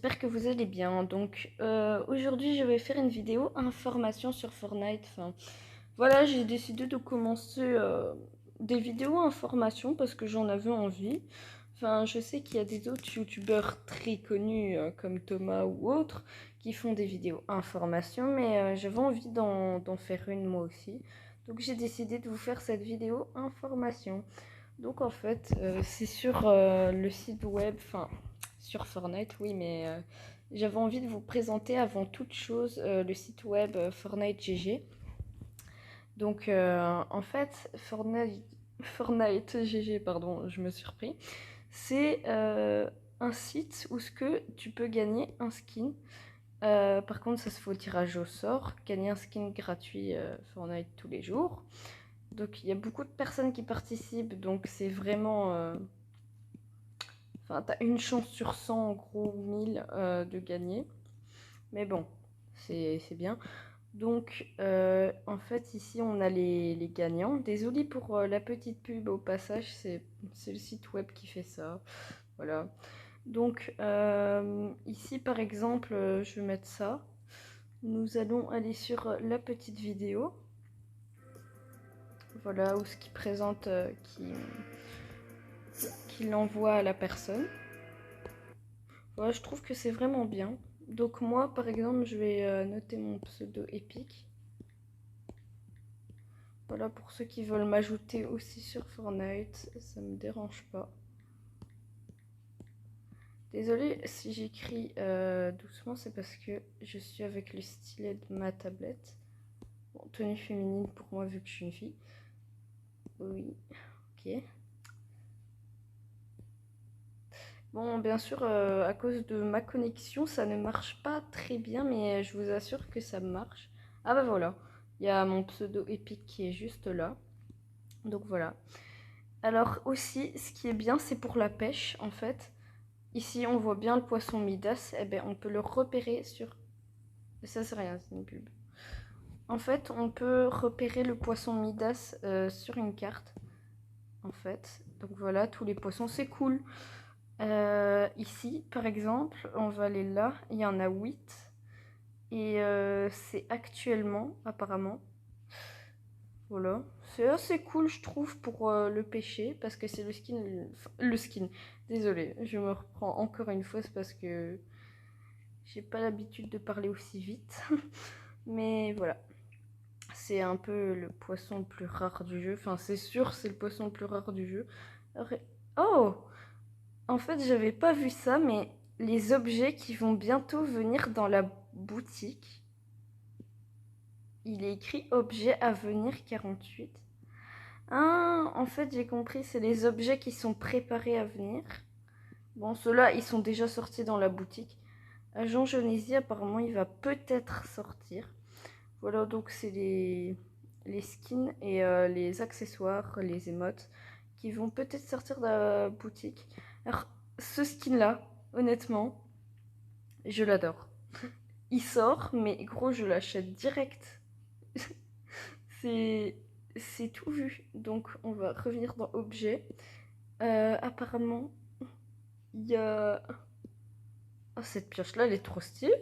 j'espère que vous allez bien. Donc aujourd'hui je vais faire une vidéo information sur Fortnite. Enfin voilà, j'ai décidé de commencer des vidéos information parce que j'en avais envie. Enfin je sais qu'il y a des autres youtubeurs très connus comme Thomas ou autres qui font des vidéos information, mais j'avais envie d'en faire une moi aussi. Donc j'ai décidé de vous faire cette vidéo information. Donc en fait, c'est sur le site web, enfin sur Fortnite, oui, mais j'avais envie de vous présenter avant toute chose le site web Fortnite GG. Donc en fait, Fortnite GG, pardon, je me suis repris. C'est un site où ce que tu peux gagner un skin. Par contre, ça se fait au tirage au sort. Gagner un skin gratuit Fortnite tous les jours. Donc il y a beaucoup de personnes qui participent, donc c'est vraiment... Enfin, t'as une chance sur 100, en gros 1000 de gagner. Mais bon, c'est bien. Donc, en fait, ici, on a les gagnants. Désolée pour la petite pub au passage, c'est le site web qui fait ça. Voilà. Donc, ici, par exemple, je vais mettre ça. Nous allons aller sur la petite vidéo. Voilà, où ce qui présente, qui l'envoie à la personne. Ouais, je trouve que c'est vraiment bien. Donc moi, par exemple, je vais noter mon pseudo épique. Voilà, pour ceux qui veulent m'ajouter aussi sur Fortnite, ça me dérange pas. Désolée si j'écris doucement, c'est parce que je suis avec le stylet de ma tablette. Bon, tenue féminine pour moi vu que je suis une fille. Oui, ok. Bon, bien sûr, à cause de ma connexion, ça ne marche pas très bien, mais je vous assure que ça marche. Ah bah voilà, il y a mon pseudo épique qui est juste là. Donc voilà. Alors aussi, ce qui est bien, c'est pour la pêche, en fait. Ici, on voit bien le poisson Midas. Eh bien, on peut le repérer sur... Ça, c'est rien, c'est une pub. En fait, on peut repérer le poisson Midas sur une carte, en fait. Donc voilà, tous les poissons, c'est cool. Ici, par exemple, on va aller là. Il y en a 8. Et c'est actuellement, apparemment. Voilà. C'est assez cool, je trouve, pour le pêcher. Parce que c'est le skin. Le skin. Désolée, je me reprends encore une fois. C'est parce que j'ai pas l'habitude de parler aussi vite. Mais voilà. C'est un peu le poisson le plus rare du jeu. Enfin, c'est sûr, c'est le poisson le plus rare du jeu. Oh! En fait, j'avais pas vu ça, mais les objets qui vont bientôt venir dans la boutique. Il est écrit objet à venir 48. Ah, en fait, j'ai compris, c'est les objets qui sont préparés à venir. Bon, ceux-là, ils sont déjà sortis dans la boutique. Agent Genésie, apparemment, il va peut-être sortir. Voilà, donc c'est les skins et les accessoires, les émotes qui vont peut-être sortir de la boutique. Alors, ce skin-là, honnêtement, je l'adore. Il sort, mais gros, je l'achète direct. c'est c'est tout vu. Donc, on va revenir dans objet. Apparemment, il y a... Oh, cette pioche-là, elle est trop stylée.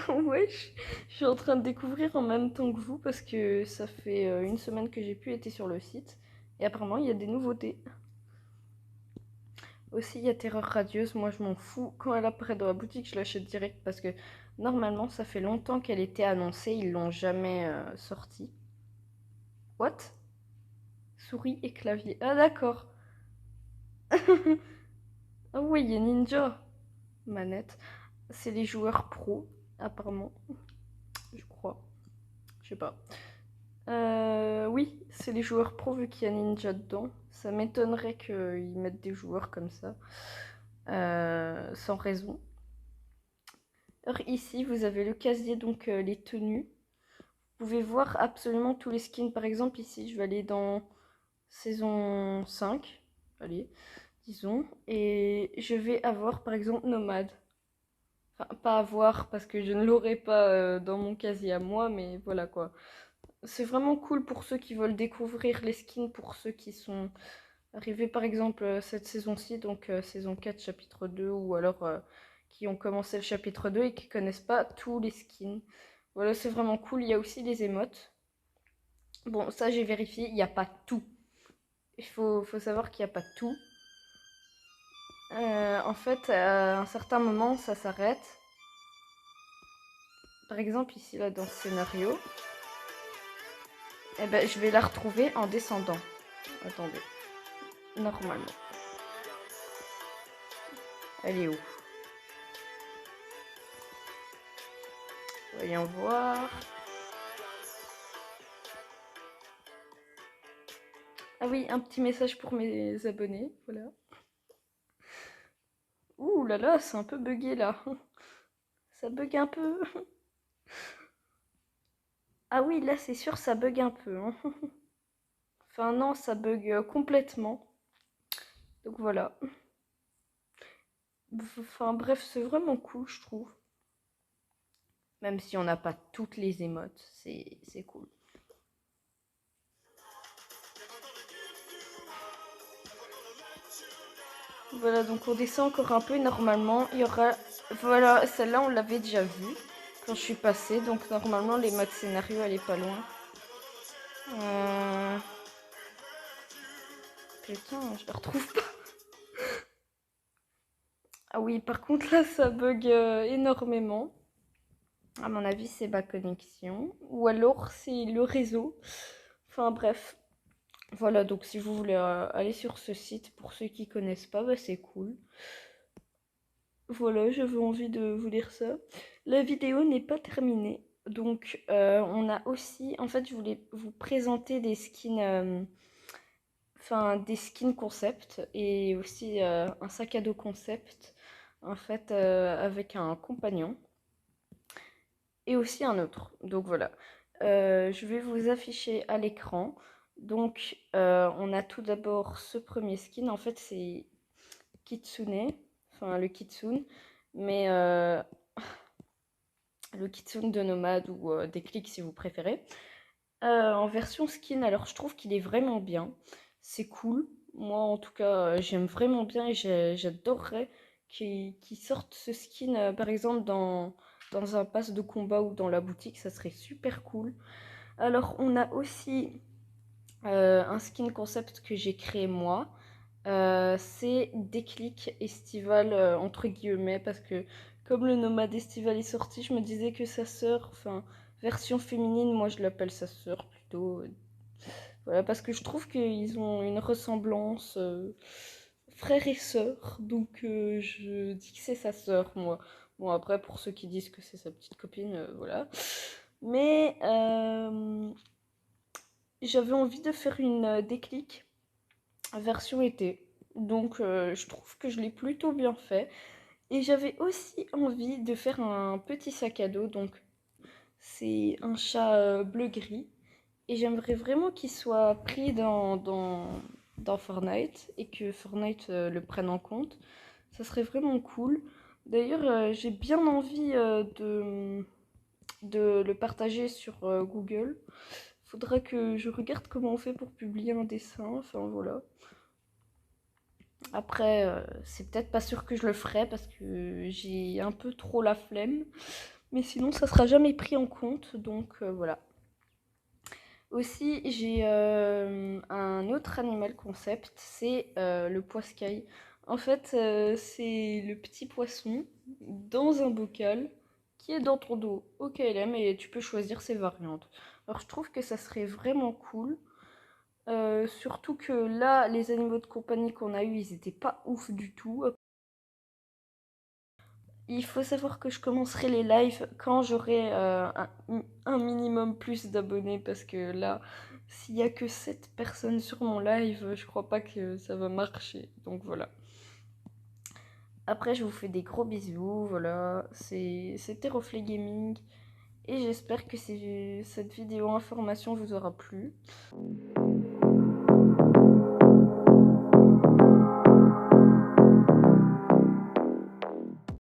Wesh, je suis en train de découvrir en même temps que vous parce que ça fait une semaine que j'ai pu être sur le site. Et apparemment, il y a des nouveautés. Aussi, il y a Terreur Radieuse. Moi, je m'en fous. Quand elle apparaît dans la boutique, je l'achète direct parce que normalement, ça fait longtemps qu'elle était annoncée. Ils l'ont jamais sortie. What? Souris et clavier. Ah, d'accord. Ah oui, il y a Ninja. Manette. C'est les joueurs pro, apparemment. Je crois. Je sais pas. Oui, c'est les joueurs pro vu qu'il y a Ninja dedans. Ça m'étonnerait qu'ils mettent des joueurs comme ça. Sans raison. Alors ici, vous avez le casier, donc les tenues. Vous pouvez voir absolument tous les skins. Par exemple, ici, je vais aller dans saison 5. Allez, disons. Et je vais avoir, par exemple, Nomade. Enfin, pas avoir parce que je ne l'aurai pas dans mon casier à moi, mais voilà quoi. C'est vraiment cool pour ceux qui veulent découvrir les skins, pour ceux qui sont arrivés par exemple cette saison-ci, donc saison 4, chapitre 2, ou alors qui ont commencé le chapitre 2 et qui connaissent pas tous les skins. Voilà, c'est vraiment cool. Il y a aussi les émotes. Bon, ça j'ai vérifié, il n'y a pas tout. Il faut savoir qu'il n'y a pas tout. En fait, à un certain moment, ça s'arrête. Par exemple, ici, là, dans ce scénario, eh ben, je vais la retrouver en descendant. Attendez. Normalement. Elle est où? Voyons voir. Ah oui, un petit message pour mes abonnés. Voilà. Ouh là là, c'est un peu bugué là. Ça bug un peu. Ah oui, là c'est sûr, ça bug un peu. Hein. Enfin non, ça bug complètement. Donc voilà. Enfin bref, c'est vraiment cool, je trouve. Même si on n'a pas toutes les émotes, c'est cool. Voilà, donc on descend encore un peu. Normalement, il y aura... Voilà, celle-là, on l'avait déjà vue quand je suis passée. Donc normalement, les modes scénario, elle est pas loin. Putain, je la retrouve pas. Ah oui, par contre, là, ça bug énormément. À mon avis, c'est ma connexion. Ou alors, c'est le réseau. Enfin, bref. Voilà, donc si vous voulez aller sur ce site, pour ceux qui connaissent pas, bah, c'est cool. Voilà, j'avais envie de vous dire ça. La vidéo n'est pas terminée. Donc, on a aussi... En fait, je voulais vous présenter des skins... Enfin, des skins concept et aussi un sac à dos concept. En fait, avec un compagnon. Et aussi un autre. Donc, voilà. Je vais vous afficher à l'écran. Donc, on a tout d'abord ce premier skin. En fait, c'est Kitsune. Enfin, le Kitsune. Mais... le kitsune de nomade ou des clics si vous préférez. En version skin, alors je trouve qu'il est vraiment bien. C'est cool. Moi en tout cas, j'aime vraiment bien et j'adorerais qu'ils sortent ce skin par exemple dans un pass de combat ou dans la boutique. Ça serait super cool. Alors on a aussi un skin concept que j'ai créé moi. C'est Déclic estival entre guillemets parce que comme le nomade estival est sorti, je me disais que sa sœur, enfin version féminine, moi je l'appelle sa sœur plutôt. Voilà, parce que je trouve qu'ils ont une ressemblance frère et sœur, donc je dis que c'est sa sœur moi. Bon après pour ceux qui disent que c'est sa petite copine, voilà. Mais j'avais envie de faire une Déclic version été. Donc je trouve que je l'ai plutôt bien fait. Et j'avais aussi envie de faire un petit sac à dos. Donc c'est un chat bleu-gris. Et j'aimerais vraiment qu'il soit pris dans Fortnite et que Fortnite le prenne en compte. Ça serait vraiment cool. D'ailleurs, j'ai bien envie de le partager sur Google. Faudra que je regarde comment on fait pour publier un dessin. Enfin voilà. Après, c'est peut-être pas sûr que je le ferai parce que j'ai un peu trop la flemme. Mais sinon, ça sera jamais pris en compte. Donc voilà. Aussi, j'ai un autre animal concept, c'est le poiscaille. En fait, c'est le petit poisson dans un bocal qui est dans ton dos au KLM et tu peux choisir ses variantes. Alors, je trouve que ça serait vraiment cool. Surtout que là, les animaux de compagnie qu'on a eu, ils étaient pas ouf du tout. Il faut savoir que je commencerai les lives quand j'aurai un minimum plus d'abonnés parce que là, s'il y a que 7 personnes sur mon live, je crois pas que ça va marcher. Donc voilà. Après, je vous fais des gros bisous. Voilà, c'était Reflet Gaming et j'espère que cette vidéo information vous aura plu.